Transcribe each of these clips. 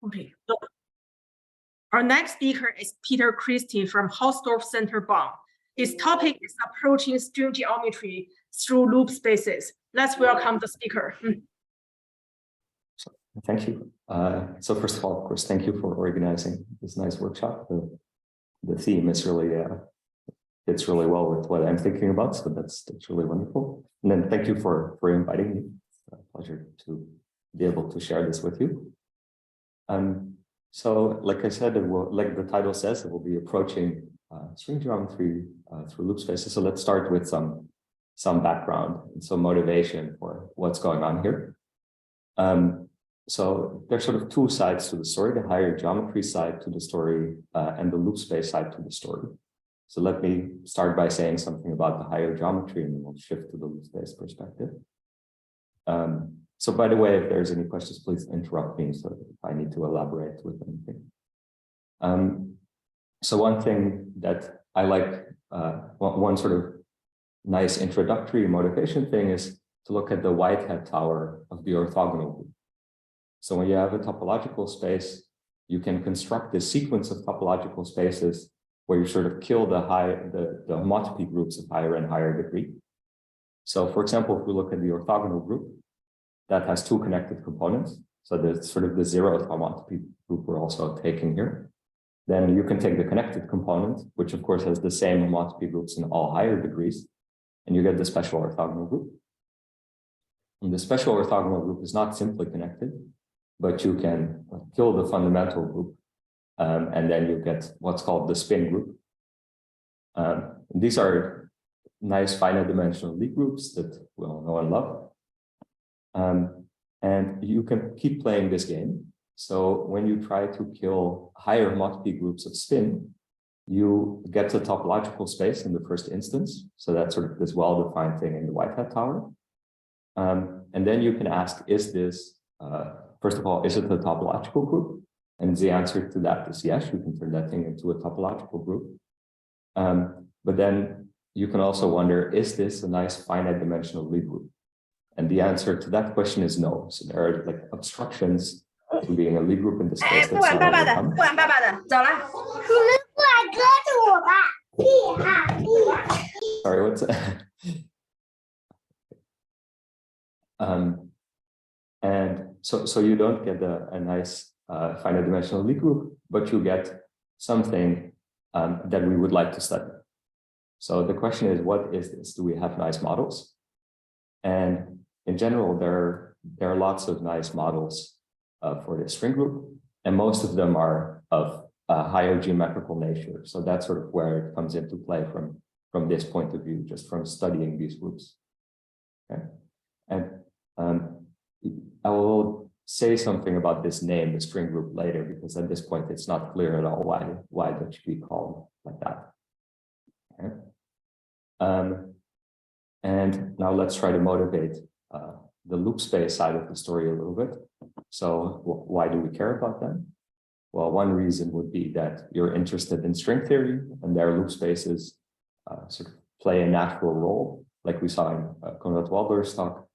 Okay. So our next speaker is Peter Kristel from Hausdorff Center, Bonn. His topic is approaching string geometry through loop spaces. Let's welcome the speaker. Thank you. So first of all, of course, thank you for organizing this nice workshop. The theme is really fits really well with what I'm thinking about, so that's really wonderful. And then thank you for inviting me. It's a pleasure to be able to share this with you. So like I said, like the title says, it will be approaching string geometry through loop spaces. So let's start with some background and some motivation for what's going on here. So there's sort of two sides to the story: the higher geometry side to the story and the loop space side to the story. So let me start by saying something about the higher geometry, and then we'll shift to the loop space perspective. So by the way, if there's any questions, please interrupt me so if I need to elaborate with anything. So one thing that I like, one sort of nice introductory motivation thing is to look at the Whitehead tower of the orthogonal group. So when you have a topological space, you can construct this sequence of topological spaces where you sort of kill the homotopy groups of higher and higher degree. So for example, if we look at the orthogonal group, that has two connected components. So there's sort of the zeroth homotopy group we're also taking here. Then you can take the connected component, which of course has the same homotopy groups in all higher degrees, and you get the special orthogonal group. And the special orthogonal group is not simply connected, but you can kill the fundamental group, and then you get what's called the spin group. These are nice finite dimensional Lie groups that we all know and love. And you can keep playing this game. So when you try to kill higher homotopy groups of spin, you get a topological space in the first instance. So that's sort of this well-defined thing in the Whitehead tower. And then you can ask, is this, first of all, is it a topological group? And the answer to that is yes, you can turn that thing into a topological group. But then you can also wonder, is this a nice finite dimensional Lie group? And the answer to that question is no. So there are like obstructions to being a Lie group in the space that's not overcome. Sorry, what's that? And so you don't get a nice finite dimensional Lie group, but you get something that we would like to study. So the question is, what is this? Do we have nice models? And in general, there are lots of nice models for the string group, and most of them are of higher geometrical nature. So that's sort of where it comes into play from this point of view, just from studying these groups. Okay, and I will say something about this name, the string group, later, because at this point it's not clear at all why that should be called like that. Okay. And now let's try to motivate the loop space side of the story a little bit. So why do we care about them? Well, one reason would be that you're interested in string theory, and their loop spaces sort of play a natural role, like we saw in Konrad Waldorf's talk.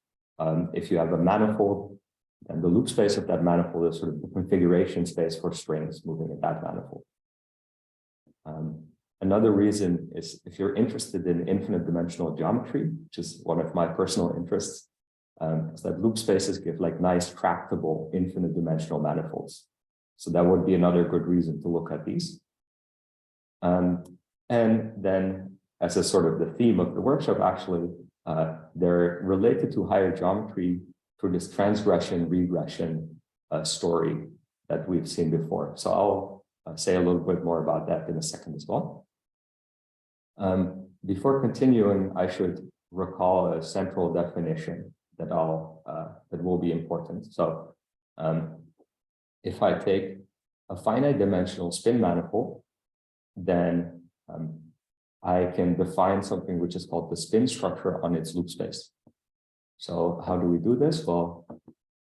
If you have a manifold, then the loop space of that manifold is sort of the configuration space for strings moving in that manifold. Another reason is if you're interested in infinite dimensional geometry, which is one of my personal interests, is that loop spaces give like nice tractable infinite dimensional manifolds. So that would be another good reason to look at these. And then as a sort of the theme of the workshop, actually, they're related to higher geometry through this transgression regression story that we've seen before. So I'll say a little bit more about that in a second as well. Before continuing, I should recall a central definition that that will be important. So if I take a finite dimensional spin manifold, then I can define something which is called the spin structure on its loop space. So how do we do this? Well,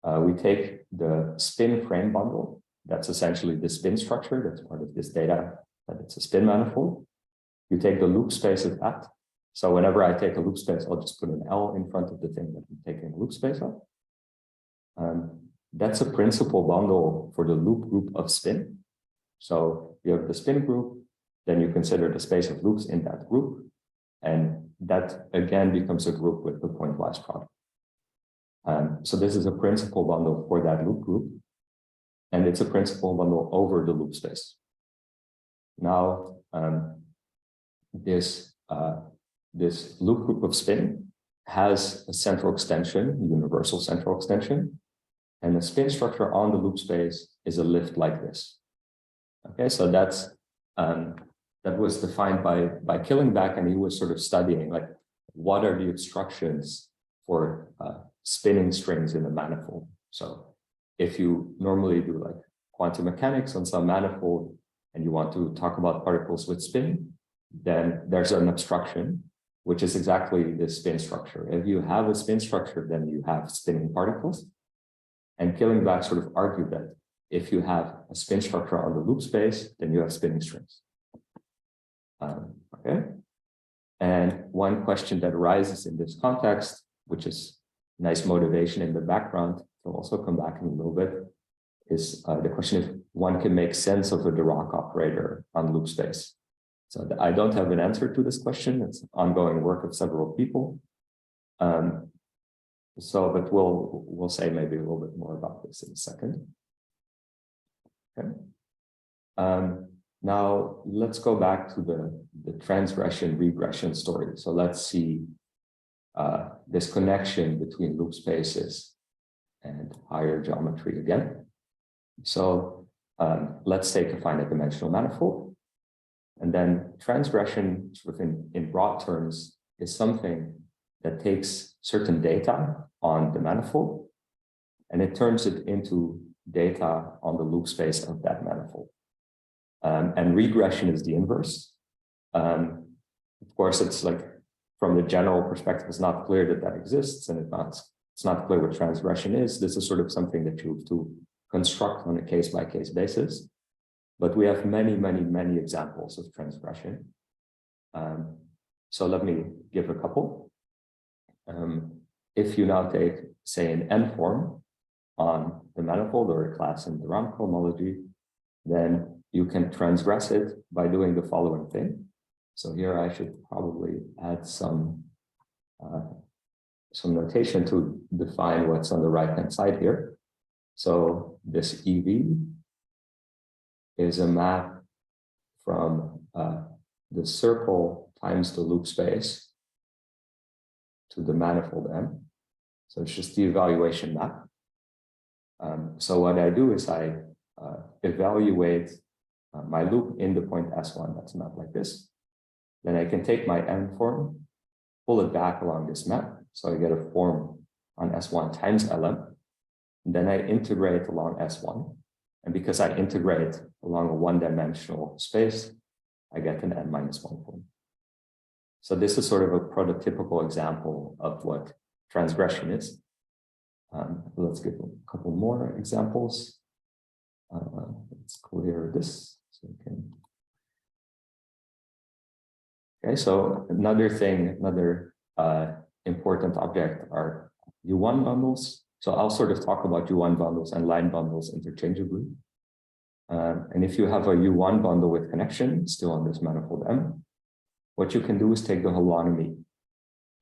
we take the spin frame bundle. That's essentially the spin structure. That's part of this data, that it's a spin manifold. You take the loop space of that. So whenever I take a loop space, I'll just put an L in front of the thing that I'm taking a loop space of. that's a principal bundle for the loop group of spin. So you have the spin group, then you consider the space of loops in that group, and that again becomes a group with the pointwise product. So this is a principal bundle for that loop group, and it's a principal bundle over the loop space. Now, this loop group of spin has a central extension, universal central extension, and the spin structure on the loop space is a lift like this. Okay, so that's that was defined by Killingback, and he was sort of studying like what are the obstructions for spinning strings in a manifold. So if you normally do like quantum mechanics on some manifold and you want to talk about particles with spin, then there's an obstruction, which is exactly the spin structure. If you have a spin structure, then you have spinning particles. And Killingback sort of argued that if you have a spin structure on the loop space, then you have spinning strings. Okay. And one question that arises in this context, which is nice motivation in the background, to also come back in a little bit, is the question if one can make sense of a Dirac operator on loop space. So I don't have an answer to this question. It's ongoing work of several people. But we'll say maybe a little bit more about this in a second. Okay. Now let's go back to the transgression regression story. So let's see this connection between loop spaces and higher geometry again. So let's take a finite dimensional manifold. And then transgression, sort of in broad terms, is something that takes certain data on the manifold and it turns it into data on the loop space of that manifold. And regression is the inverse. Of course, it's like from the general perspective, it's not clear that that exists, and it's not clear what transgression is. This is sort of something that you have to construct on a case-by-case basis. But we have many, many, many examples of transgression. So let me give a couple. If you now take, say, an N-form on the manifold or a class in the round cohomology, then you can transgress it by doing the following thing. So here I should probably add some notation to define what's on the right-hand side here. So this EV is a map from the circle times the loop space to the manifold M. So it's just the evaluation map. So what I do is I evaluate my loop in the point S1, that's a map like this. Then I can take my N form, pull it back along this map. So I get a form on S1 times LM. And then I integrate along S1. And because I integrate along a one-dimensional space, I get an N-1 form. So this is sort of a prototypical example of what transgression is. Let's give a couple more examples. Let's clear this so we can. Okay, so another important object are U1 bundles. So I'll sort of talk about U1 bundles and line bundles interchangeably. And if you have a U1 bundle with connection still on this manifold M, what you can do is take the holonomy.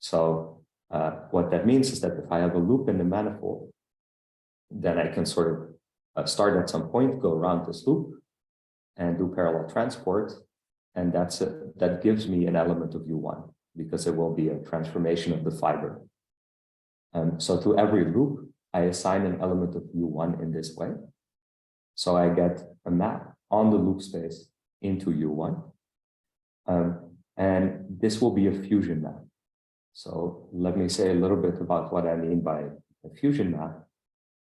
So what that means is that if I have a loop in the manifold, then I can sort of start at some point, go around this loop, and do parallel transport. And that gives me an element of U1 because it will be a transformation of the fiber. So to every loop, I assign an element of U1 in this way. So I get a map on the loop space into U1. And this will be a fusion map. So let me say a little bit about what I mean by a fusion map.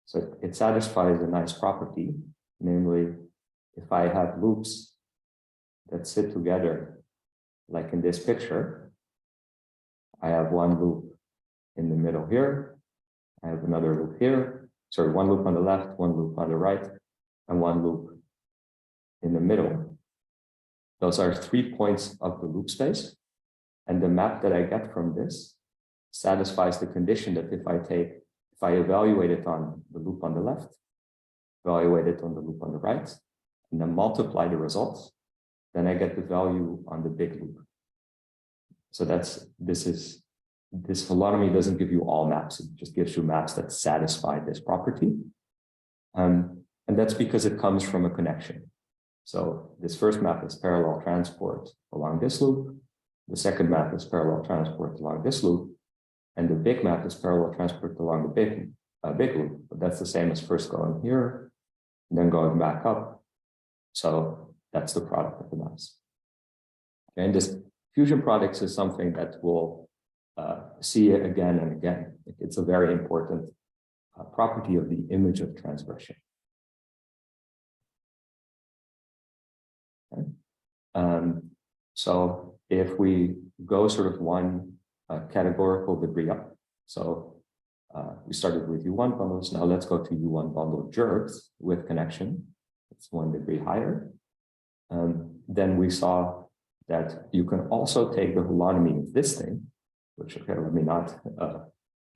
So it satisfies a nice property, namely, if I have loops that sit together, like in this picture, I have one loop in the middle here, I have another loop here, sorry, one loop on the left, one loop on the right, and one loop in the middle. Those are 3 points of the loop space. And the map that I get from this satisfies the condition that if I take if I evaluate it on the loop on the left, evaluate it on the loop on the right, and then multiply the results, then I get the value on the big loop. So this holonomy doesn't give you all maps, it just gives you maps that satisfy this property. And that's because it comes from a connection. So this first map is parallel transport along this loop. The second map is parallel transport along this loop. And the big map is parallel transport along the big loop. But that's the same as first going here, and then going back up. So that's the product of the maps. Okay, and this fusion products is something that we'll see again and again. It's a very important property of the image of transgression. Okay. So if we go sort of one categorical degree up, so we started with U1 bundles, now let's go to U1 bundle jerks with connection. It's 1 degree higher. Then we saw that you can also take the holonomy of this thing, which, okay, let me not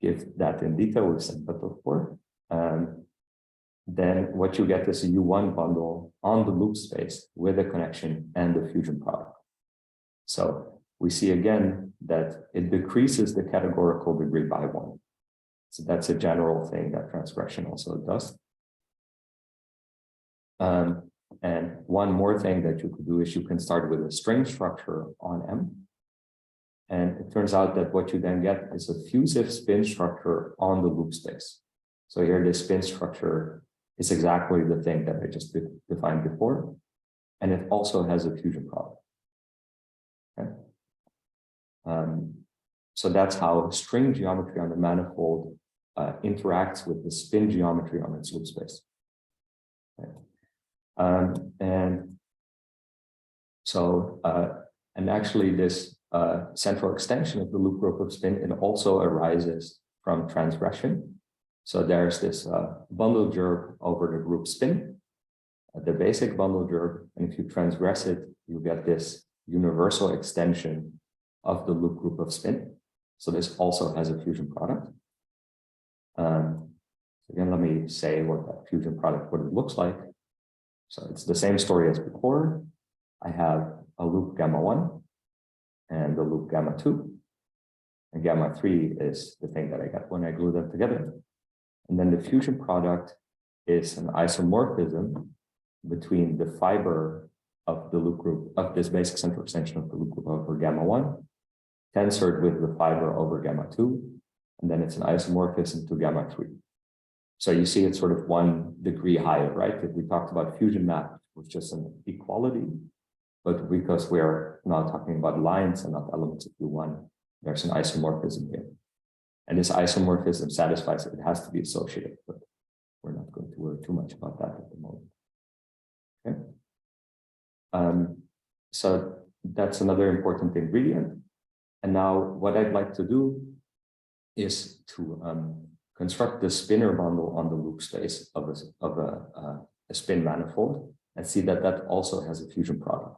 give that in detail, we've said that before. Then what you get is a U1 bundle on the loop space with a connection and the fusion product. So we see again that it decreases the categorical degree by 1. So that's a general thing that transgression also does. And one more thing that you could do is you can start with a string structure on M. And it turns out that what you then get is a fusive spin structure on the loop space. So here, this spin structure is exactly the thing that I just defined before. And it also has a fusion product. Okay. So that's how string geometry on the manifold interacts with the spin geometry on its loop space. Okay. And actually this central extension of the loop group of spin, it also arises from transgression. So there's this bundle jerk over the group spin, the basic bundle jerk, and if you transgress it, you get this universal extension of the loop group of spin. So this also has a fusion product. Again, let me say what that fusion product, what it looks like. So it's the same story as before. I have a loop gamma 1 and the loop gamma 2. And gamma 3 is the thing that I got when I glue them together. And then the fusion product is an isomorphism between the fiber of the loop group, of this basic central extension of the loop group over gamma 1, tensored with the fiber over gamma 2. And then it's an isomorphism to gamma 3. So you see it's sort of 1 degree higher, right? If we talked about fusion map, it was just an equality. But because we're now talking about lines and not elements of U1, there's an isomorphism here. And this isomorphism satisfies it has to be associative, but we're not going to worry too much about that at the moment. Okay. So that's another important ingredient. And now what I'd like to do is to construct the spinor bundle on the loop space of a spin manifold and see that that also has a fusion product.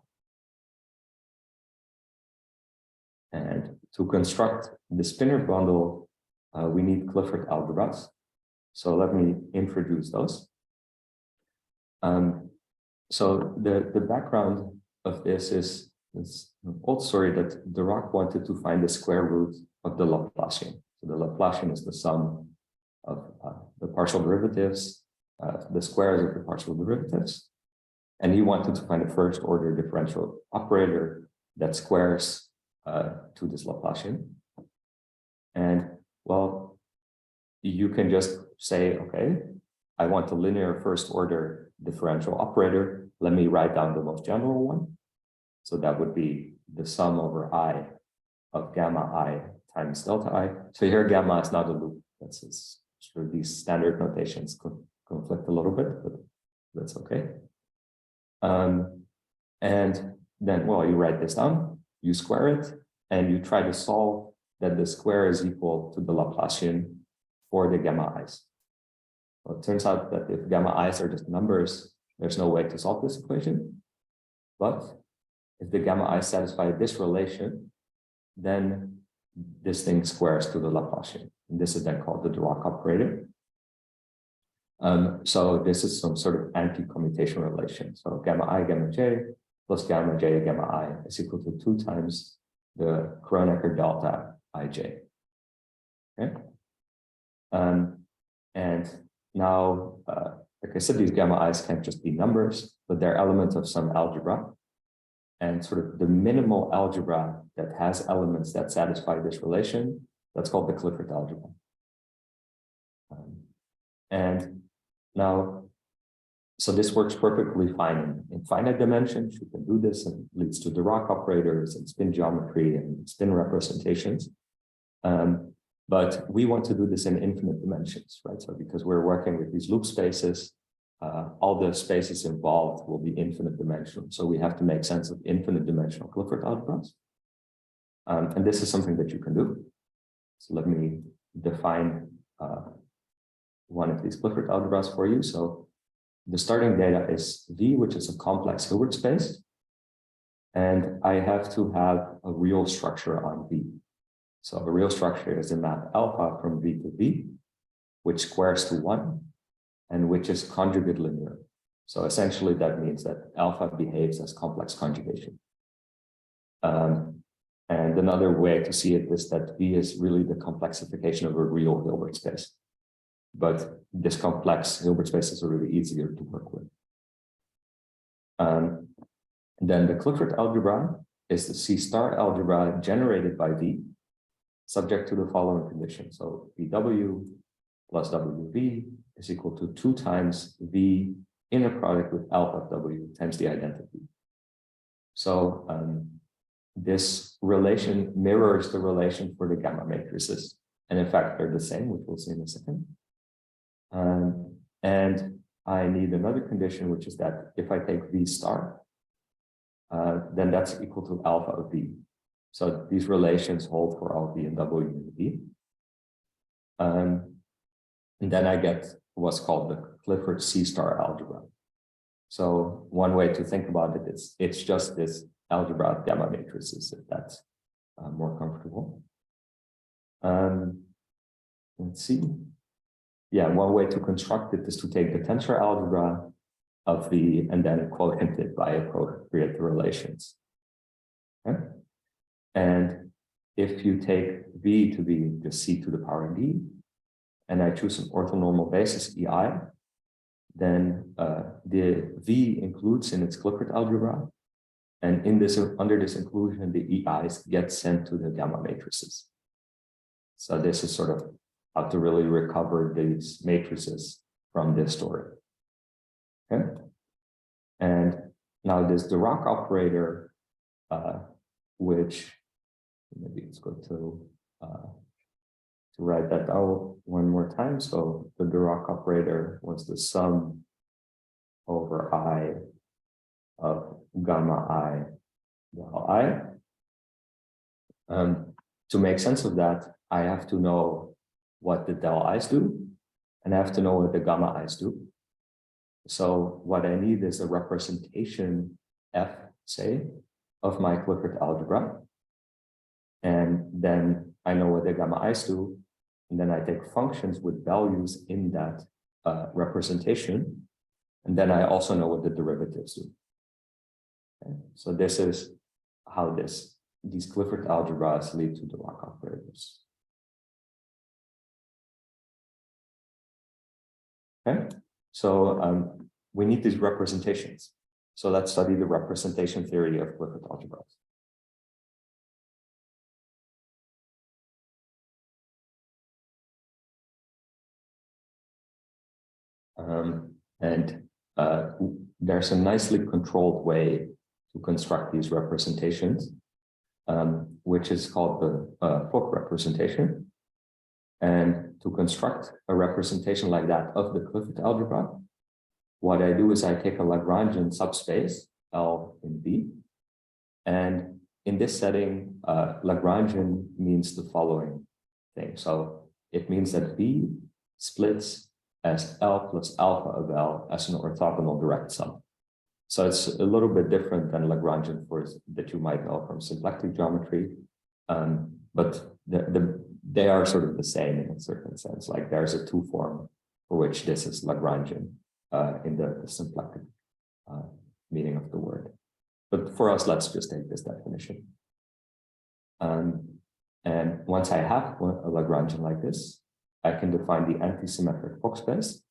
And to construct the spinor bundle, we need Clifford algebras. So let me introduce those. So the background of this is an old story that Dirac wanted to find the square root of the Laplacian. So the Laplacian is the sum of the partial derivatives, the squares of the partial derivatives. And he wanted to find a first order differential operator that squares to this Laplacian. And well, you can just say, okay, I want a linear first order differential operator. Let me write down the most general one. So that would be the sum over I of gamma I times delta I. So here gamma is not a loop. That's sure these standard notations conflict a little bit, but that's okay. And then, well, you write this down, you square it, and you try to solve that the square is equal to the Laplacian for the gamma i's. Well, it turns out that if gamma i's are just numbers, there's no way to solve this equation. But if the gamma i's satisfy this relation, then this thing squares to the Laplacian. And this is then called the Dirac operator. So this is some sort of anti-commutation relation. So gamma I, gamma j, plus gamma j, gamma I is equal to 2 times the Kronecker delta ij. Okay. And now, like I said, these gamma i's can't just be numbers, but they're elements of some algebra. And sort of the minimal algebra that has elements that satisfy this relation, that's called the Clifford algebra. And now, so this works perfectly fine in finite dimensions. You can do this, and it leads to Dirac operators and spin geometry and spin representations. But we want to do this in infinite dimensions, right? So because we're working with these loop spaces, all the spaces involved will be infinite dimensional. So we have to make sense of infinite dimensional Clifford algebras. And this is something that you can do. So let me define one of these Clifford algebras for you. So the starting data is V, which is a complex Hilbert space. And I have to have a real structure on V. So a real structure is a map alpha from V to V, which squares to 1, and which is conjugate linear. So essentially that means that alpha behaves as complex conjugation. And another way to see it is that V is really the complexification of a real Hilbert space. But this complex Hilbert space is really easier to work with. And then the Clifford algebra is the C star algebra generated by V, subject to the following condition. So VW plus WV is equal to 2 times V inner product with alpha W times the identity. So this relation mirrors the relation for the gamma matrices. And in fact, they're the same, which we'll see in a second. And I need another condition, which is that if I take V star, then that's equal to alpha of V. So these relations hold for all V and W and V. And then I get what's called the Clifford C star algebra. So one way to think about it is it's just this algebra of gamma matrices, if that's more comfortable. Let's see. Yeah, one way to construct it is to take the tensor algebra of V and then quotient it by appropriate relations. Okay? And if you take V to be just C to the power D, and I choose an orthonormal basis EI, then the V includes in its Clifford algebra, and in this under this inclusion, the EIs get sent to the gamma matrices. So this is sort of how to really recover these matrices from this story. Okay, and now this Dirac operator, which maybe let's go to write that down one more time. So the Dirac operator was the sum over I of gamma I del I. To make sense of that, I have to know what the del i's do, and I have to know what the gamma i's do. So what I need is a representation F, say, of my Clifford algebra. And then I know what the gamma i's do, and then I take functions with values in that representation, and then I also know what the derivatives do. Okay? So this is how these Clifford algebras lead to Dirac operators. Okay, so we need these representations. So let's study the representation theory of Clifford algebras. There's a nicely controlled way to construct these representations, which is called the Fock representation. And to construct a representation like that of the Clifford algebra, what I do is I take a Lagrangian subspace, L in V. And in this setting, Lagrangian means the following thing. So it means that V splits as L plus alpha of L as an orthogonal direct sum. So it's a little bit different than Lagrangian force that you might know from symplectic geometry. But they are sort of the same in a certain sense. Like there's a two form for which this is Lagrangian in the symplectic meaning of the word. But for us, let's just take this definition. And once I have a Lagrangian like this, I can define the antisymmetric Fock space,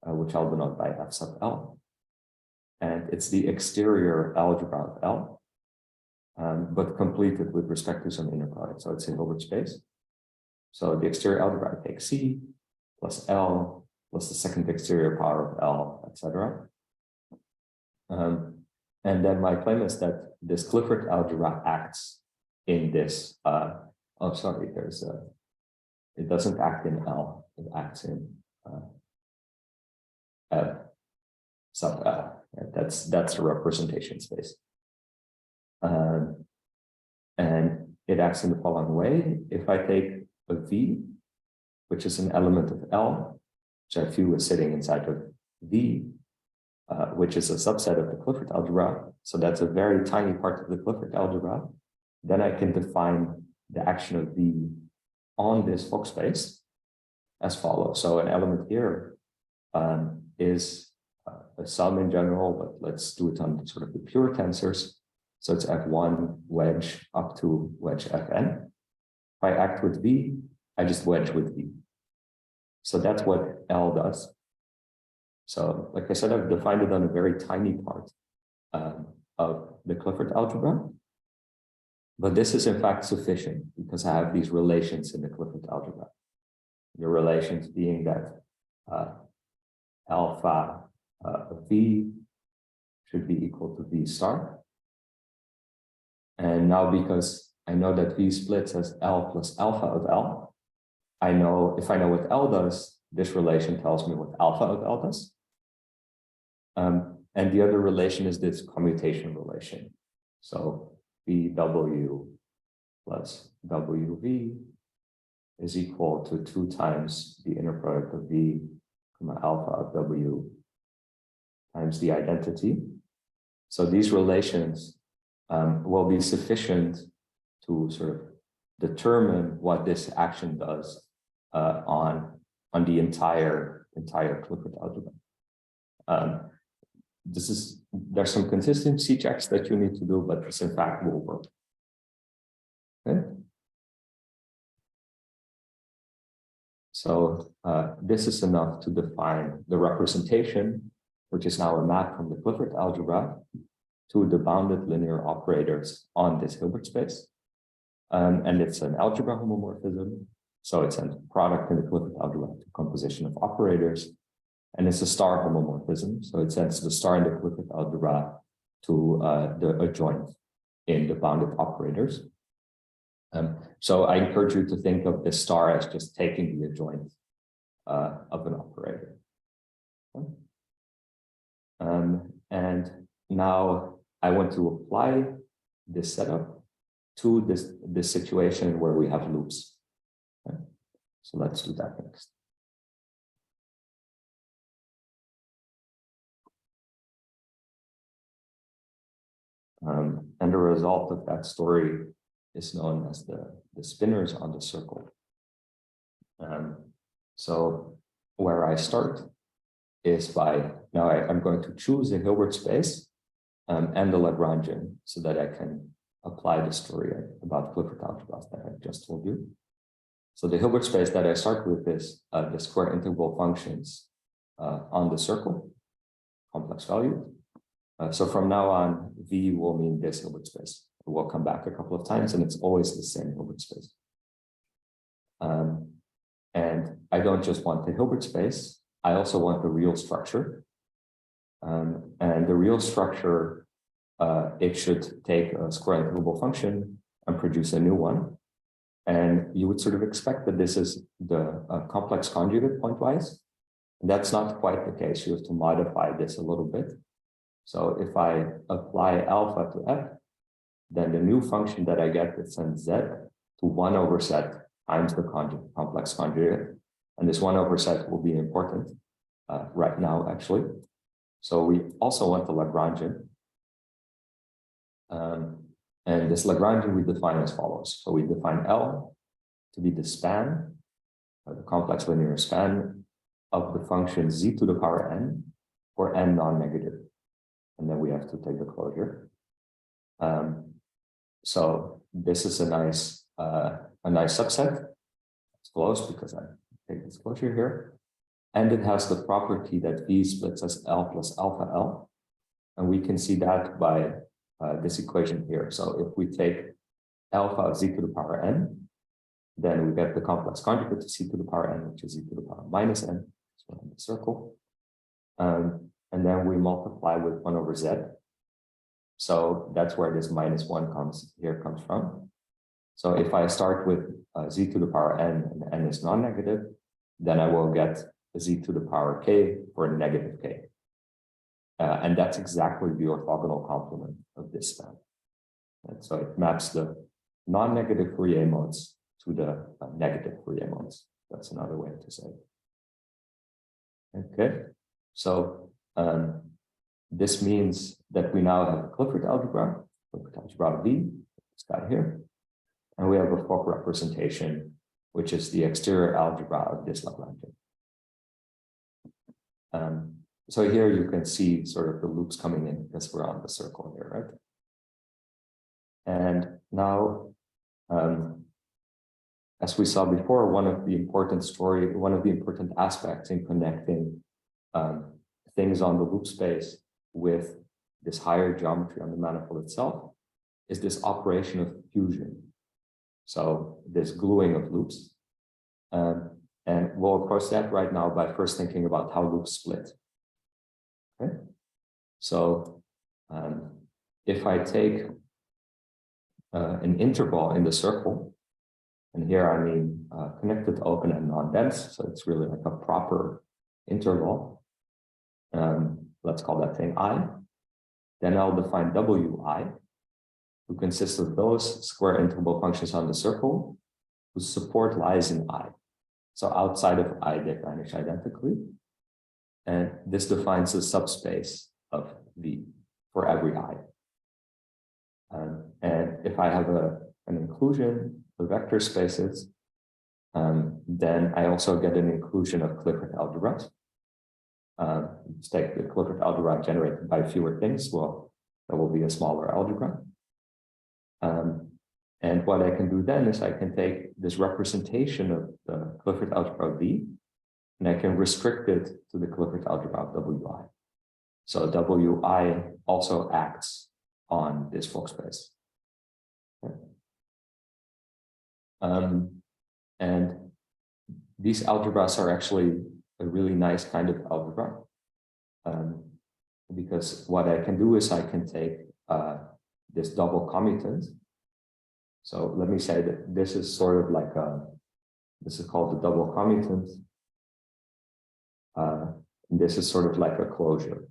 which I'll denote by F sub L. And it's the exterior algebra of L, but completed with respect to some inner product. So it's a Hilbert space. So the exterior algebra, I take C plus L plus the second exterior power of L, etc. And then my claim is that this Clifford algebra acts in this, oh, sorry, it doesn't act in L, it acts in F sub L. That's the representation space. And it acts in the following way. If I take a V, which is an element of L, which I view as sitting inside of V, which is a subset of the Clifford algebra, so that's a very tiny part of the Clifford algebra, then I can define the action of V on this Fock space as follows. So an element here is a sum in general, but let's do it on sort of the pure tensors. So it's F1 wedge up to wedge Fn. If I act with V, I just wedge with V. So that's what L does. So like I said, I've defined it on a very tiny part of the Clifford algebra. But this is in fact sufficient because I have these relations in the Clifford algebra. The relations being that alpha of V should be equal to V star. And now because I know that V splits as L plus alpha of L, I know if I know what L does, this relation tells me what alpha of L does. And the other relation is this commutation relation. So VW plus WV is equal to 2 times the inner product of V comma alpha of W times the identity. So these relations will be sufficient to sort of determine what this action does on the entire Clifford algebra. There's some consistency checks that you need to do, but this in fact will work. Okay. So this is enough to define the representation, which is now a map from the Clifford algebra to the bounded linear operators on this Hilbert space. And it's an algebra homomorphism. So it's a product in the Clifford algebra to composition of operators. And it's a star homomorphism. So it sends the star in the Clifford algebra to the adjoint in the bounded operators. So I encourage you to think of this star as just taking the adjoint of an operator. And now I want to apply this setup to this situation where we have loops. Okay? So let's do that next. And the result of that story is known as the spinors on the circle. So where I start is by, now I'm going to choose a Hilbert space and the Lagrangian so that I can apply the story about Clifford algebras that I just told you. So the Hilbert space that I start with is the square integral functions on the circle, complex value. So from now on, V will mean this Hilbert space. It will come back a couple of times and it's always the same Hilbert space. And I don't just want the Hilbert space, I also want the real structure. And the real structure, it should take a square integrable function and produce a new one. And you would sort of expect that this is the complex conjugate pointwise. That's not quite the case. You have to modify this a little bit. So if I apply alpha to F, then the new function that I get that sends Z to 1 over set times the complex conjugate. And this 1 over set will be important right now, actually. So we also want the Lagrangian. And this Lagrangian we define as follows. So we define L to be the span, the complex linear span of the function z to the power n for n non-negative. And then we have to take the closure. So this is a nice subset. It's closed because I take this closure here. And it has the property that V splits as L plus alpha L. And we can see that by this equation here. So if we take alpha of z to the power n, then we get the complex conjugate to c to the power n, which is z to the power minus n, so in the circle. And then we multiply with 1 over z. So that's where this minus 1 comes from. So if I start with z to the power n, and n is non-negative, then I will get z to the power k for a negative k. And that's exactly the orthogonal complement of this span. And so it maps the non-negative Fourier modes to the negative Fourier modes. That's another way to say it. Okay, so this means that we now have a Clifford algebra V, this guy here, and we have a Fock representation, which is the exterior algebra of this Lagrangian. So here you can see sort of the loops coming in because we're on the circle here, right? And now, as we saw before, one of the important aspects in connecting things on the loop space with this higher geometry on the manifold itself is this operation of fusion. So this gluing of loops. And we'll approach that right now by first thinking about how loops split. Okay, so if I take an interval in the circle, and here I mean connected, open, and non-dense, so it's really like a proper interval. Let's call that thing I. Then I'll define Wi, who consists of those square integrable functions on the circle whose support lies in I. So outside of I, they vanish identically. And this defines the subspace of V for every I. And if I have an inclusion of vector spaces, then I also get an inclusion of Clifford algebras. Let's take the Clifford algebra generated by fewer things. Well, that will be a smaller algebra. And what I can do then is I can take this representation of the Clifford algebra V, and I can restrict it to the Clifford algebra of Wi. So Wi also acts on this Fock space. Okay. And these algebras are actually a really nice kind of algebra, because what I can do is I can take this double commutant. So let me say that this is sort of like this is called the double commutant. This is sort of like a closure.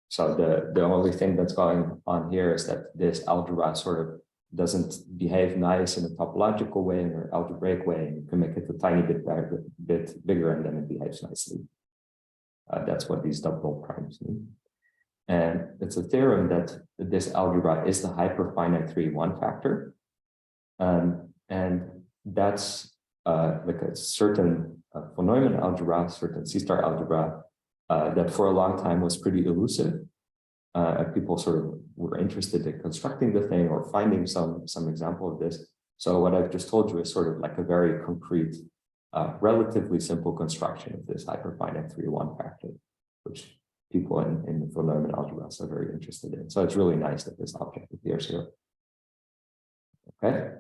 So the only thing that's going on here is that this algebra sort of doesn't behave nice in a topological way, in an algebraic way, and you can make it a tiny bit bigger, and then it behaves nicely. That's what these double primes mean. And it's a theorem that this algebra is the hyperfinite 3-1 factor. And that's like a certain von Neumann algebra, certain C-star algebra, that for a long time was pretty elusive. People sort of were interested in constructing the thing or finding some example of this. So what I've just told you is sort of like a very concrete, relatively simple construction of this hyperfinite 3-1 factor, which people in the von Neumann algebras are very interested in. So it's really nice that this object appears here. Okay.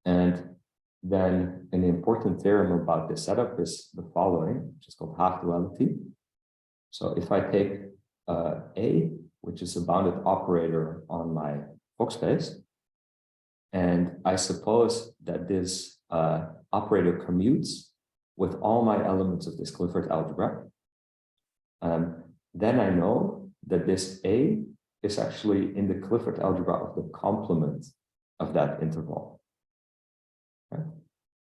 And then an important theorem about this setup is the following, which is called half duality. So if I take A, which is a bounded operator on my Fock space, and I suppose that this operator commutes with all my elements of this Clifford algebra, then I know that this A is actually in the Clifford algebra of the complement of that interval. Okay.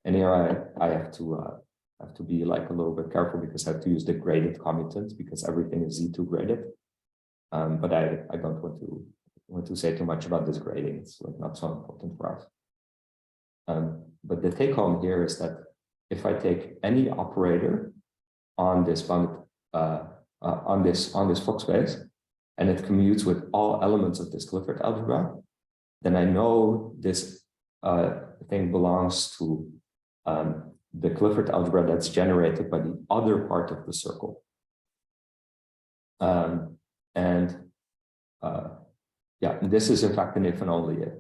And here I have to be like a little bit careful because I have to use the graded commutants because everything is Z2 graded. But I don't want to want to say too much about this grading. It's like not so important for us. But the take home here is that if I take any operator on this on this Fock space, and it commutes with all elements of this Clifford algebra, then I know this thing belongs to the Clifford algebra that's generated by the other part of the circle. Yeah, this is in fact an if and only if.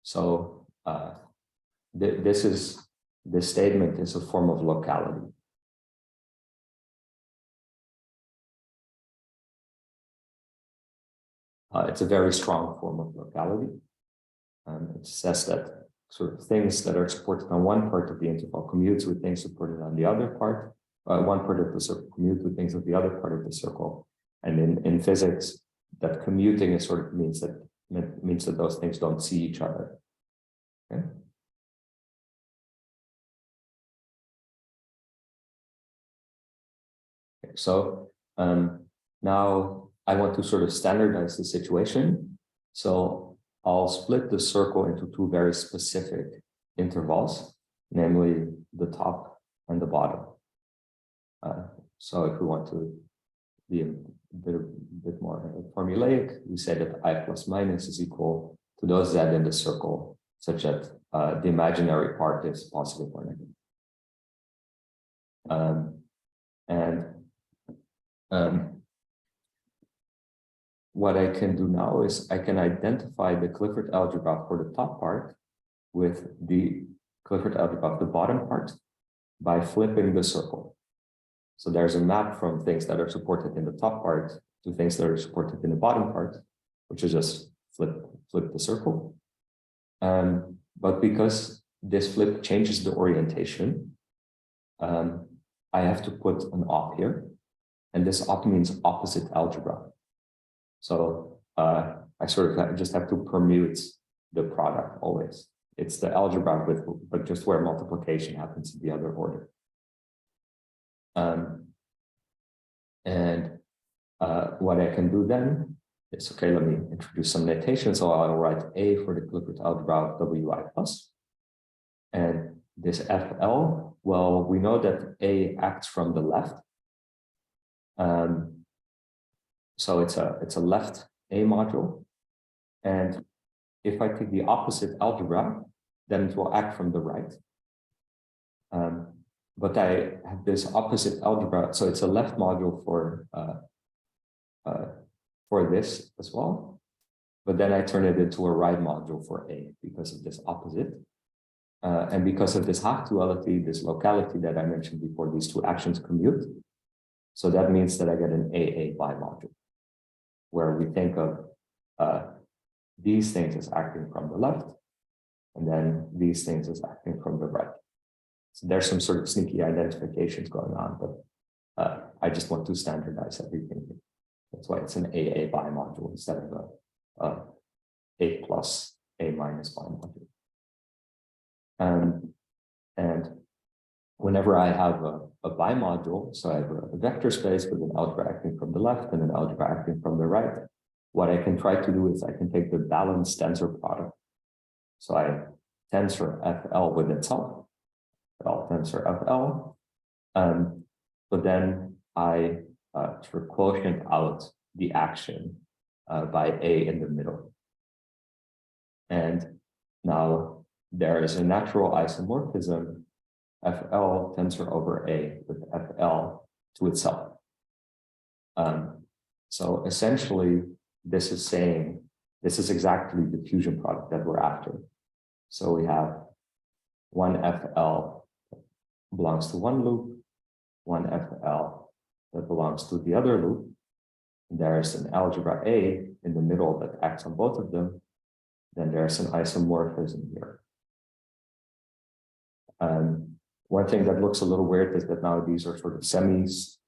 So this statement is a form of locality. It's a very strong form of locality. It says that sort of things that are supported on one part of the interval commutes with things supported on the other part. One part of the circle commutes with things of the other part of the circle. And in physics, that commuting is sort of means that those things don't see each other. Okay. So now I want to sort of standardize the situation. So I'll split the circle into two very specific intervals, namely the top and the bottom. So if we want to be a bit more formulaic, we say that I plus minus is equal to those z in the circle, such that the imaginary part is positive or negative. What I can do now is I can identify the Clifford algebra for the top part with the Clifford algebra of the bottom part by flipping the circle. So there's a map from things that are supported in the top part to things that are supported in the bottom part, which is just flip the circle. But because this flip changes the orientation, I have to put an op here, and this op means opposite algebra. So I sort of just have to permute the product always. It's the algebra but just where multiplication happens in the other order. What I can do then is, okay, let me introduce some notation. So I'll write A for the Clifford algebra of Wi plus. And this FL, well, we know that A acts from the left. So it's a left A module. And if I take the opposite algebra, then it will act from the right. But I have this opposite algebra, so it's a left module for this as well. But then I turn it into a right module for A because of this opposite. And because of this half duality, this locality that I mentioned before, these two actions commute. So that means that I get an AA bimodule, where we think of these things as acting from the left, and then these things as acting from the right. So there's some sort of sneaky identifications going on, but I just want to standardize everything. That's why it's an AA bimodule instead of a A plus A minus bimodule. And whenever I have a bimodule, so I have a vector space with an algebra acting from the left and an algebra acting from the right, what I can try to do is I can take the balanced tensor product. So I tensor FL with itself, I'll tensor FL, but then I sort of quotient out the action by A in the middle. And now there is a natural isomorphism FL tensor over A with FL to itself. So essentially, this is saying, this is exactly the fusion product that we're after. So we have one FL belongs to one loop, one FL that belongs to the other loop. There's an algebra A in the middle that acts on both of them. Then there's an isomorphism here. One thing that looks a little weird is that now these are sort of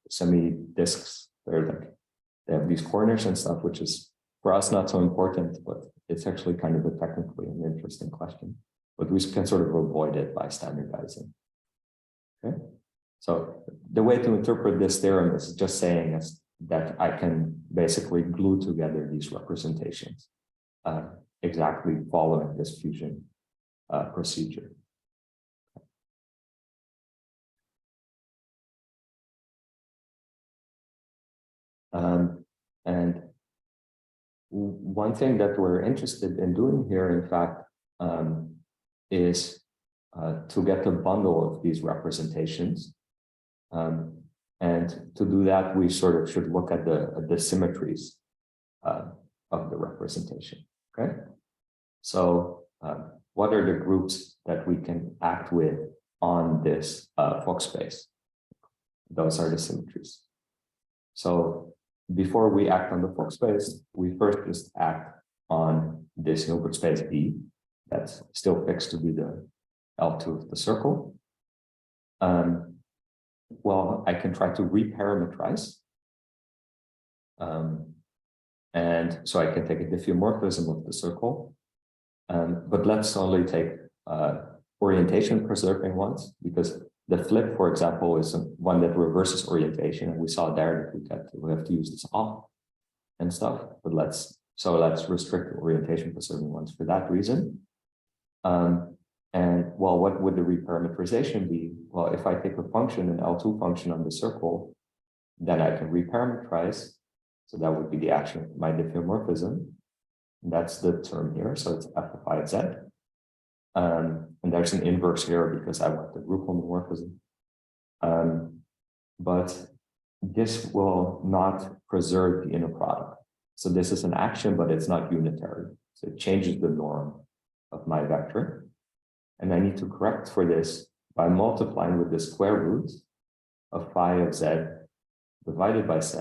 semi-disks. They have these corners and stuff, which is for us not so important, but it's actually kind of a technically an interesting question. But we can sort of avoid it by standardizing. Okay, so the way to interpret this theorem is just saying that I can basically glue together these representations. exactly following this fusion procedure. And one thing that we're interested in doing here, in fact, is to get a bundle of these representations. And to do that, we sort of should look at the symmetries of the representation, okay? So what are the groups that we can act with on this Fock space? Those are the symmetries. So before we act on the Fock space, we first just act on this Hilbert space B that's still fixed to be the L2 of the circle. Well, I can try to reparameterize. And so I can take a diffeomorphism of the circle. But let's only take orientation preserving ones, because the flip, for example, is one that reverses orientation. And we saw there that we have to use this off and stuff. But let's restrict the orientation preserving ones for that reason. And well, what would the reparameterization be? Well, if I take a function, an L2 function on the circle, then I can reparameterize. So that would be the action of my diffeomorphism. And that's the term here. So it's f of I z. And there's an inverse here because I want the group homomorphism. But this will not preserve the inner product. So this is an action, but it's not unitary. So it changes the norm of my vector. And I need to correct for this by multiplying with the square root of phi of z divided by z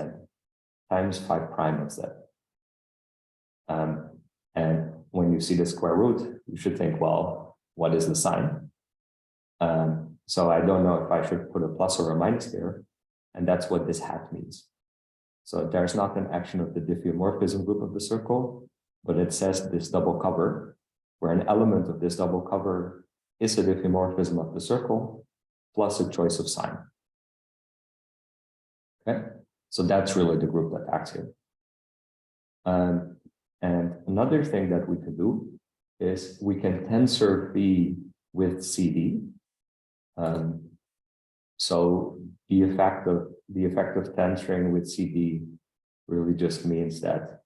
times phi prime of z. And when you see the square root, you should think, well, what is the sign? So I don't know if I should put a plus or a minus there. And that's what this hat means. So there's not an action of the diffeomorphism group of the circle, but it says this double cover, where an element of this double cover is a diffeomorphism of the circle plus a choice of sign. Okay, so that's really the group that acts here. And another thing that we can do is we can tensor phi with CD. So the effect of tensoring with CD really just means that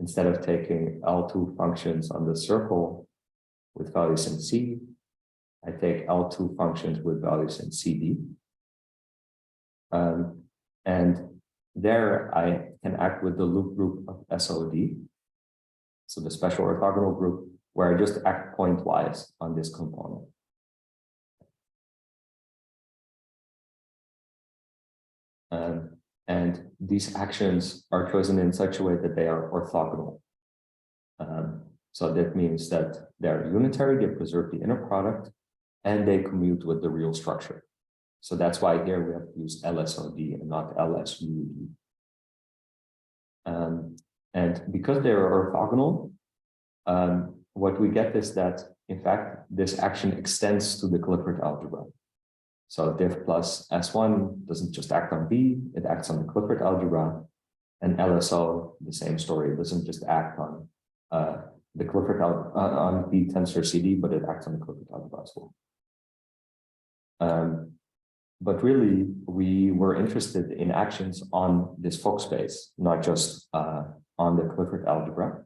instead of taking L2 functions on the circle with values in C, I take L2 functions with values in CD. And there I can act with the loop group of SOD. So the special orthogonal group, where I just act pointwise on this component. And these actions are chosen in such a way that they are orthogonal. So that means that they're unitary, they preserve the inner product, and they commute with the real structure. So that's why here we have to use LSOD and not LSUD. And because they are orthogonal, what we get is that, in fact, this action extends to the Clifford algebra. So diff plus S1 doesn't just act on B, it acts on the Clifford algebra. And LSO, the same story, it doesn't just act on the Clifford on B tensor CD, but it acts on the Clifford algebra as well. But really, we were interested in actions on this Fock space, not just on the Clifford algebra.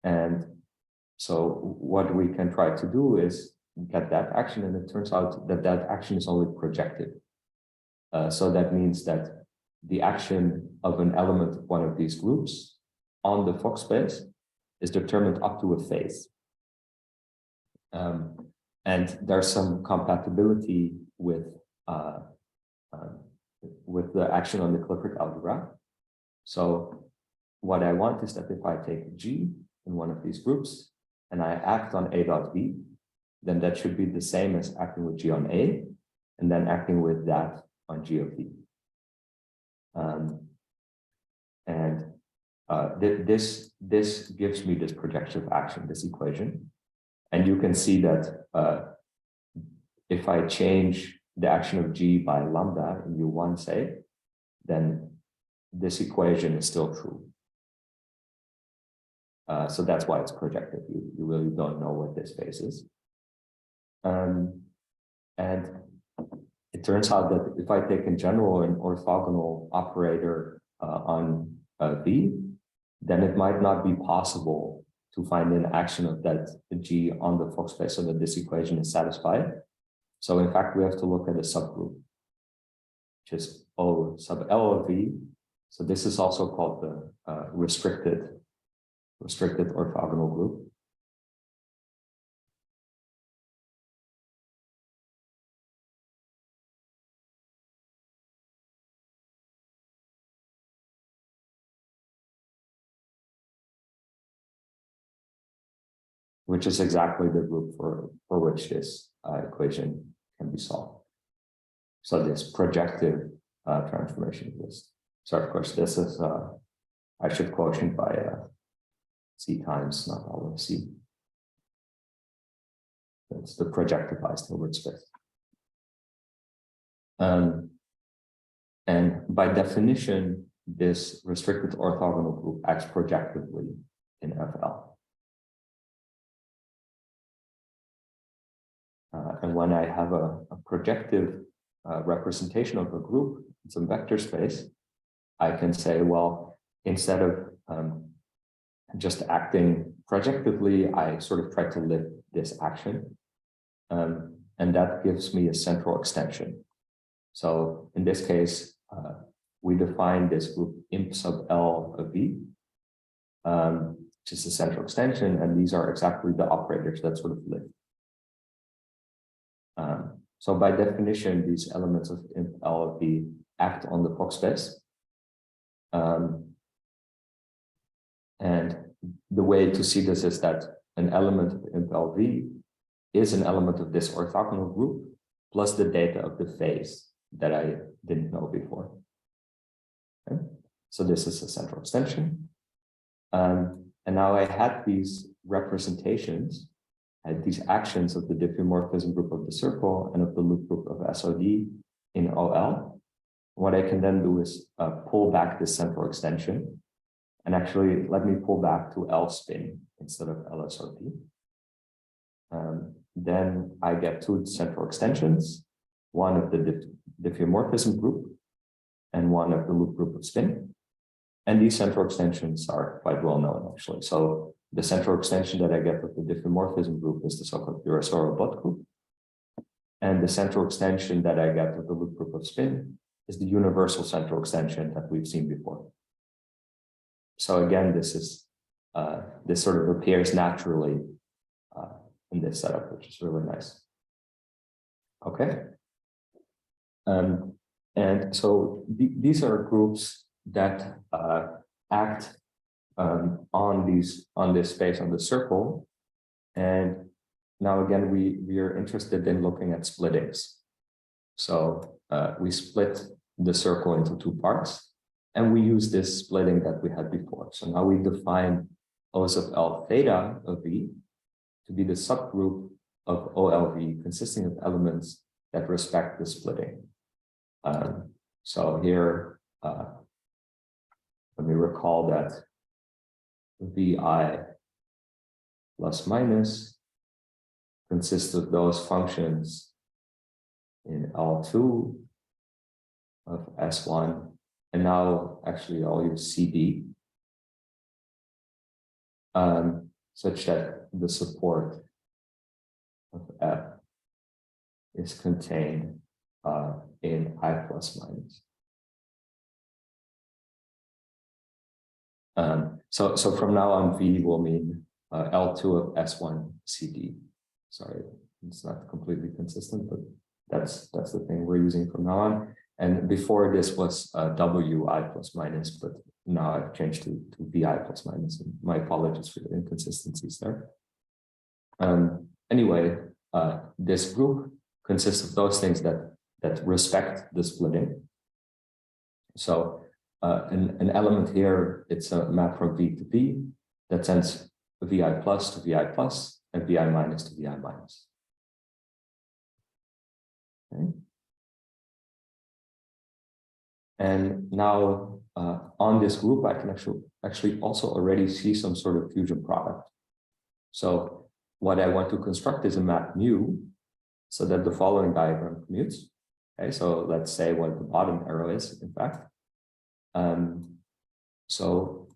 And so what we can try to do is get that action, and it turns out that that action is only projective. So that means that the action of an element of one of these groups on the Fock space is determined up to a phase. And there's some compatibility with the action on the Clifford algebra. So what I want is that if I take G in one of these groups and I act on A dot B, then that should be the same as acting with G on A, and then acting with that on G of B. This gives me this projection of action, this equation. And you can see that if I change the action of G by lambda in U1, say, then this equation is still true. So that's why it's projective. You really don't know what this space is. And it turns out that if I take in general an orthogonal operator on V, then it might not be possible to find an action of that G on the Fock space so that this equation is satisfied. So in fact, we have to look at a subgroup, which is O sub L of V. So this is also called the restricted orthogonal group. Which is exactly the group for which this equation can be solved. So this projective transformation exists. So of course, this is, I should quotient by C times, not all of C. It's the projectivized Hilbert space. And by definition, this restricted orthogonal group acts projectively in FL. And when I have a projective representation of a group in some vector space, I can say, well, instead of just acting projectively, I sort of try to lift this action. And that gives me a central extension. So in this case, we define this group imp sub L of V, which is the central extension, and these are exactly the operators that sort of lift. So by definition, these elements of imp L of V act on the Fock space. And the way to see this is that an element of imp L V is an element of this orthogonal group plus the data of the phase that I didn't know before. Okay? So this is a central extension. And now I had these representations, I had these actions of the diffeomorphism group of the circle and of the loop group of SOD in OL. What I can then do is pull back this central extension. And actually, let me pull back to L spin instead of LSOD. Then I get two central extensions, one of the diffeomorphism group and one of the loop group of spin. And these central extensions are quite well known, actually. So the central extension that I get with the diffeomorphism group is the so-called Virasoro-Bott group. And the central extension that I get with the loop group of spin is the universal central extension that we've seen before. So again, this is this sort of appears naturally in this setup, which is really nice. Okay. And so these are groups that act on this space on the circle. And now again, we are interested in looking at splittings. So we split the circle into two parts, and we use this splitting that we had before. So now we define O sub L theta of V to be the subgroup of OLV consisting of elements that respect the splitting. So here, let me recall that VI plus minus consists of those functions in L2 of S1, and now actually I'll use CD, such that the support of F is contained in I plus minus. So from now on, V will mean L2 of S1 CD. Sorry, it's not completely consistent, but that's the thing we're using from now on. And before this was WI plus minus, but now I've changed to VI plus minus. And my apologies for the inconsistencies there. Anyway, this group consists of those things that respect the splitting. So an element here, it's a map from V to V that sends VI plus to VI plus and VI minus to VI minus. Okay. And now on this group, I can actually also already see some sort of fusion product. So what I want to construct is a map mu so that the following diagram commutes. Okay, so let's say what the bottom arrow is, in fact. So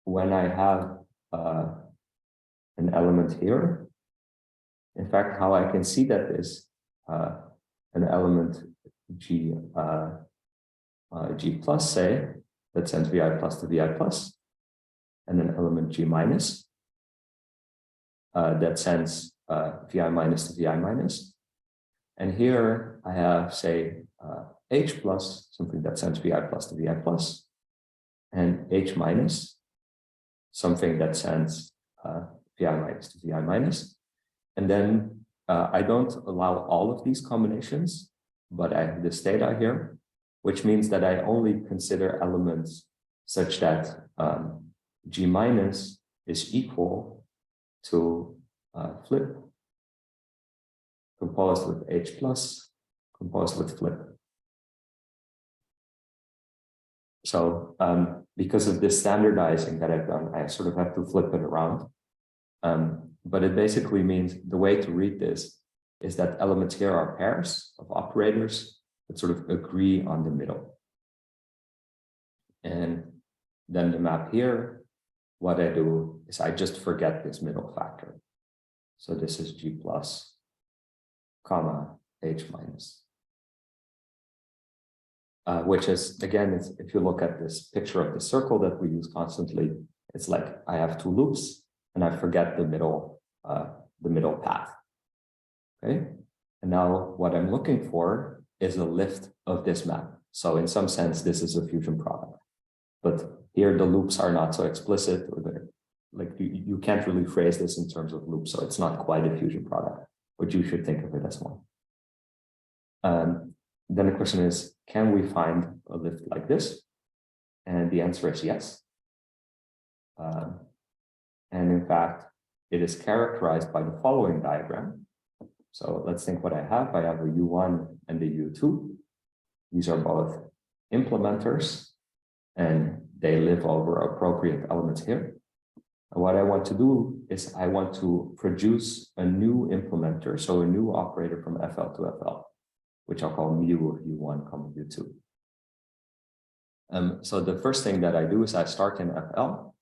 when I have an element here, in fact, how I can see that is an element G plus, say, that sends Vi plus to Vi plus, and an element G minus that sends Vi minus to Vi minus. And here I have, say, H plus, something that sends Vi plus to Vi plus, and H minus, something that sends Vi minus to Vi minus. And then I don't allow all of these combinations, but I have this theta here, which means that I only consider elements such that G minus is equal to flip, composed with H plus, composed with flip. So because of this standardizing that I've done, I sort of have to flip it around. But it basically means the way to read this is that elements here are pairs of operators that sort of agree on the middle. And then the map here, what I do is I just forget this middle factor. So this is G plus, comma, H minus. Which is, again, if you look at this picture of the circle that we use constantly, it's like I have two loops and I forget the middle path. Okay, and now what I'm looking for is a lift of this map. So in some sense, this is a fusion product, but here the loops are not so explicit, or they're like you can't really phrase this in terms of loops, so it's not quite a fusion product, but you should think of it as one. Then the question is, can we find a lift like this? And the answer is yes. And in fact, it is characterized by the following diagram. So let's think what I have. I have a U1 and a U2. These are both implementers, and they live over appropriate elements here. And what I want to do is I want to produce a new implementer, so a new operator from FL to FL, which I'll call mu of U1, comma U2. So the first thing that I do is I start in FL.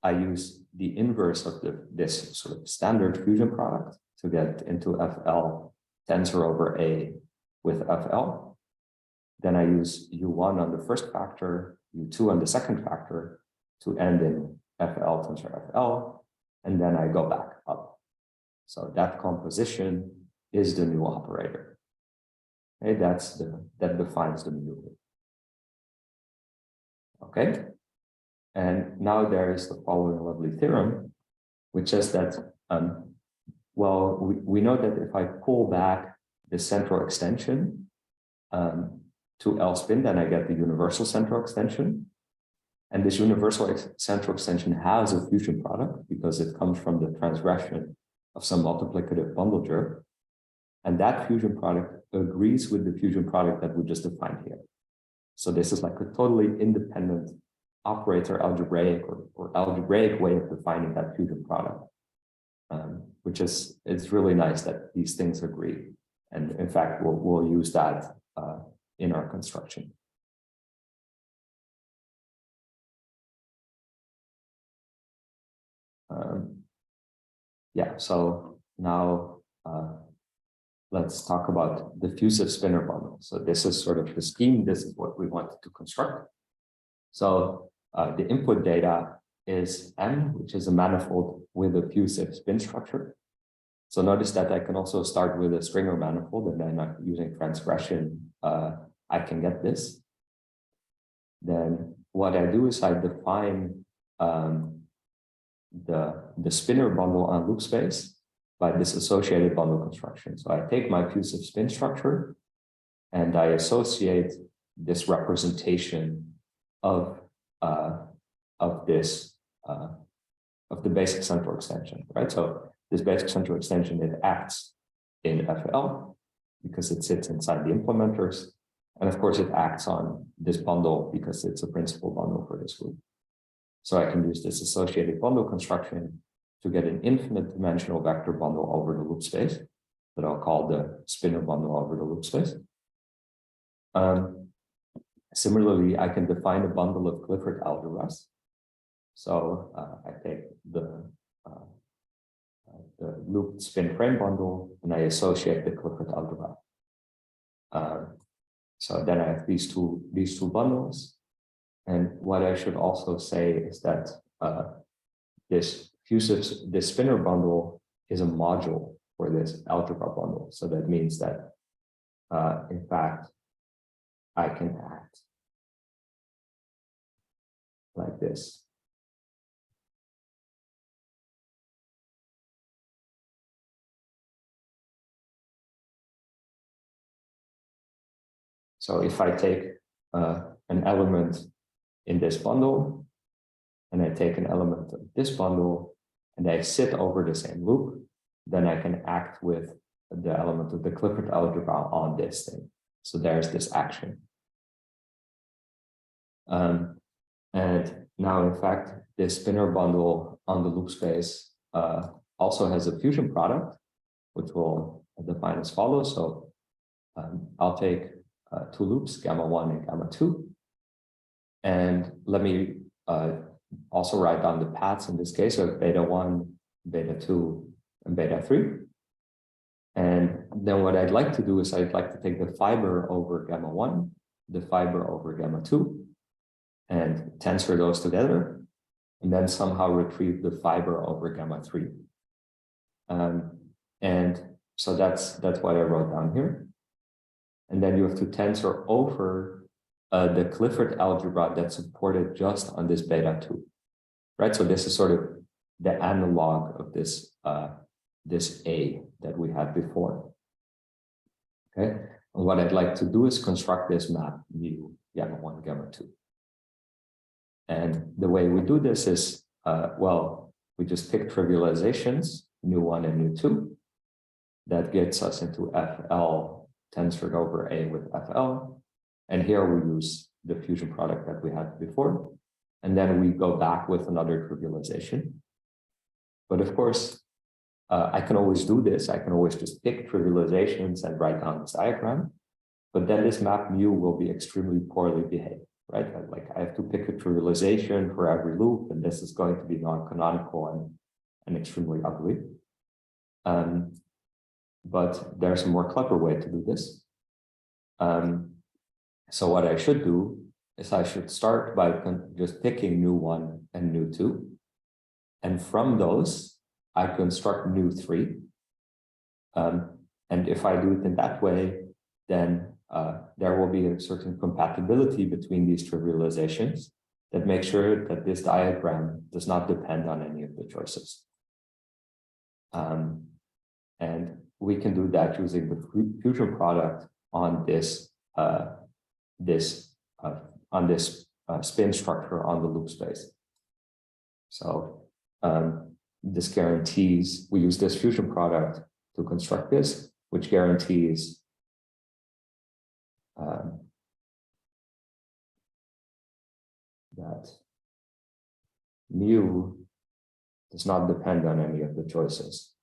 I use the inverse of this sort of standard fusion product to get into FL tensor over A with FL. Then I use U1 on the first factor, U2 on the second factor to end in FL tensor FL, and then I go back up. So that composition is the new operator. Okay, that defines the mu. Okay. And now there is the following lovely theorem, which says that, well, we know that if I pull back the central extension to L spin, then I get the universal central extension. And this universal central extension has a fusion product because it comes from the transgression of some multiplicative bundle germ. And that fusion product agrees with the fusion product that we just defined here. So this is like a totally independent operator algebraic or algebraic way of defining that fusion product, which is, it's really nice that these things agree. And in fact, we'll use that in our construction. Yeah, so now let's talk about the fusive spinor bundle. So this is sort of the scheme. This is what we wanted to construct. So the input data is M, which is a manifold with a fusive spin structure. So notice that I can also start with a stringer manifold, and then I'm using transgression, I can get this. Then what I do is I define the spinor bundle on loop space by this associated bundle construction. So I take my fusive spin structure and I associate this representation of the basic central extension, right? So this basic central extension, it acts in FL because it sits inside the implementers, And of course, it acts on this bundle because it's a principal bundle for this loop. So I can use this associated bundle construction to get an infinite dimensional vector bundle over the loop space that I'll call the spinor bundle over the loop space. Similarly, I can define a bundle of Clifford algebras. So I take the loop spin frame bundle and I associate the Clifford algebra. So then I have these two bundles. And what I should also say is that this spinor bundle is a module for this algebra bundle. So that means that in fact, I can act like this. So if I take an element in this bundle, and I take an element of this bundle, and they sit over the same loop, then I can act with the element of the Clifford algebra on this thing. So there's this action. And now, in fact, this spinor bundle on the loop space also has a fusion product, which we'll define as follows. So I'll take two loops, gamma 1 and gamma 2. And let me also write down the paths in this case of beta 1, beta 2, and beta 3. And then what I'd like to do is I'd like to take the fiber over gamma 1, the fiber over gamma 2, and tensor those together, and then somehow retrieve the fiber over gamma 3. And so that's what I wrote down here. And then you have to tensor over the Clifford algebra that's supported just on this beta 2, right? So this is sort of the analog of this this A that we had before. Okay, and what I'd like to do is construct this map mu gamma 1, gamma 2. And the way we do this is, well, we just pick trivializations, mu1 and mu2. That gets us into FL tensored over A with FL. And here we use the fusion product that we had before. And then we go back with another trivialization. But of course, I can always do this. I can always just pick trivializations and write down this diagram. But then this map mu will be extremely poorly behaved, right? Like I have to pick a trivialization for every loop, and this is going to be non-canonical and extremely ugly. But there's a more clever way to do this. So what I should do is I should start by just picking nu1 and nu2. And from those, I construct nu3. And if I do it in that way, then there will be a certain compatibility between these trivializations that make sure that this diagram does not depend on any of the choices. And we can do that using the fusion product on this spin structure on the loop space. So this guarantees, we use this fusion product to construct this, which guarantees that mu does not depend on any of the choices.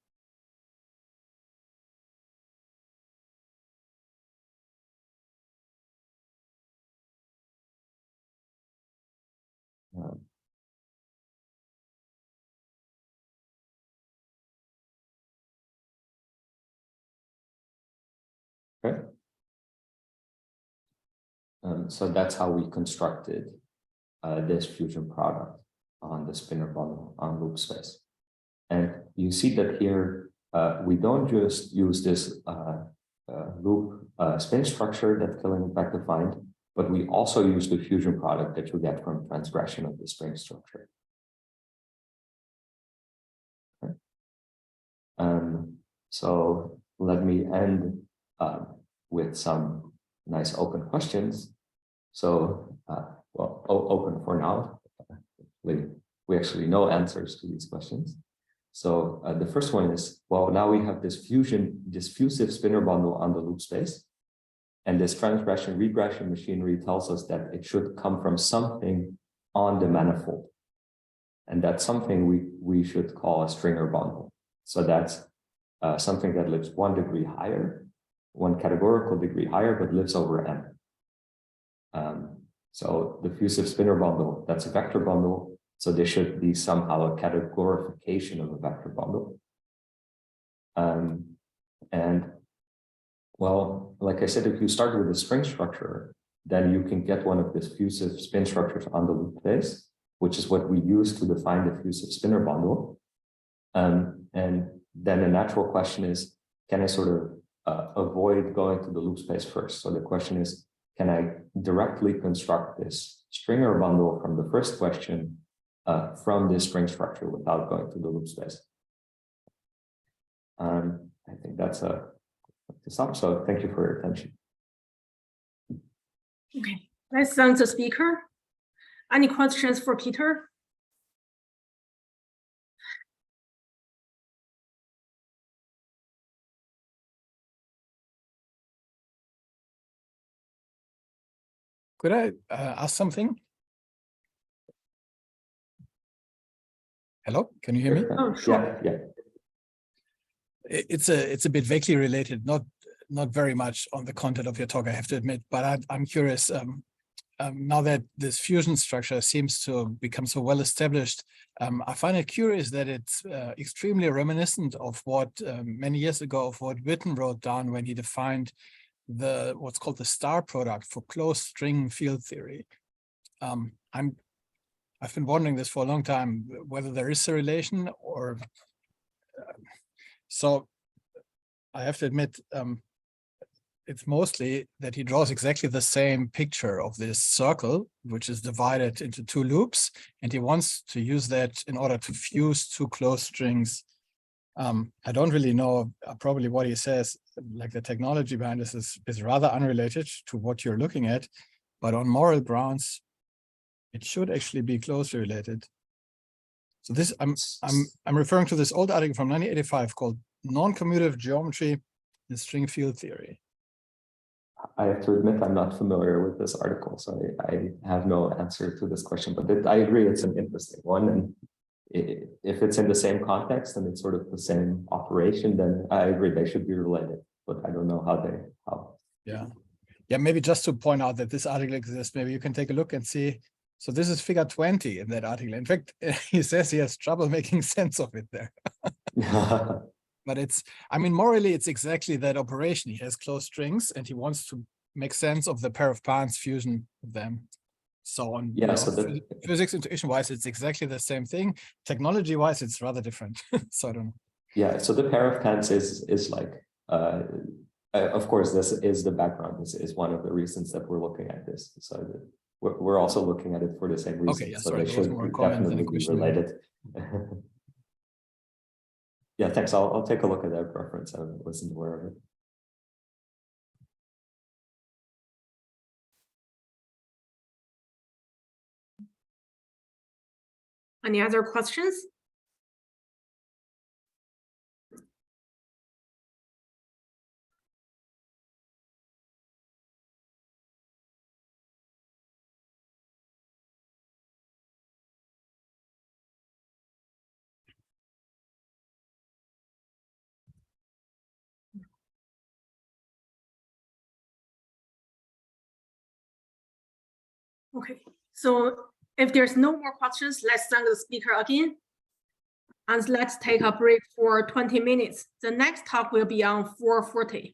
Okay. So that's how we constructed this fusion product on the spinor bundle on loop space. And you see that here, we don't just use this loop spin structure that Killing in fact defined, but we also use the fusion product that you get from transgression of the spring structure. Okay. So let me end with some nice open questions. So, well, open for now. We actually know answers to these questions. So the first one is, well, now we have this fusive spinor bundle on the loop space. And this transgression regression machinery tells us that it should come from something on the manifold. And that's something we should call a stringer bundle. So that's something that lives 1 degree higher, 1 categorical degree higher, but lives over M. So the fusive spinor bundle, that's a vector bundle. So there should be somehow a categorification of a vector bundle. And well, like I said, if you start with a string structure, then you can get one of these fusive spin structures on the loop face, which is what we use to define the fusive spinor bundle. And then the natural question is, can I sort of avoid going to the loop space first? So the question is, can I directly construct this stringer bundle from the first question from this string structure without going to the loop space? I think that's a sum. So thank you for your attention. Okay, let's thank the speaker. Any questions for Peter? Could I ask something? Hello, can you hear me? Oh, sure. Yeah. It's a bit vaguely related, not very much on the content of your talk, I have to admit, but I'm curious, now that this fusion structure seems to become so well established, I find it curious that it's extremely reminiscent of what many years ago of what Witten wrote down when he defined what's called the star product for closed string field theory. I've been wondering this for a long time, whether there is a relation or so I have to admit, it's mostly that he draws exactly the same picture of this circle, which is divided into 2 loops, and he wants to use that in order to fuse 2 closed strings. I don't really know probably what he says, like the technology behind this is rather unrelated to what you're looking at, but on moral grounds, it should actually be closely related. So this, I'm referring to this old article from 1985 called Non-Commutative Geometry in String Field Theory. I have to admit I'm not familiar with this article, so I have no answer to this question, but I agree it's an interesting one. And if it's in the same context and it's sort of the same operation, then I agree they should be related, but I don't know how. Yeah, maybe just to point out that this article exists, maybe you can take a look and see. So this is figure 20 in that article. In fact, he says he has trouble making sense of it there. But I mean, morally, it's exactly that operation. He has closed strings and he wants to make sense of the pair of parts fusion of them. So on, yeah, so physics intuition wise, it's exactly the same thing. Technology wise, it's rather different. So I don't know. Yeah, so the pair of pants is like, of course, this is the background. This is one of the reasons that we're looking at this. So we're also looking at it for the same reason. Okay, yeah, so sorry, they should definitely be related. Yeah, thanks. I'll take a look at that reference. I wasn't aware of it. Any other questions? Okay, so if there's no more questions, let's thank the speaker again. And let's take a break for 20 minutes. The next talk will be on 4:40.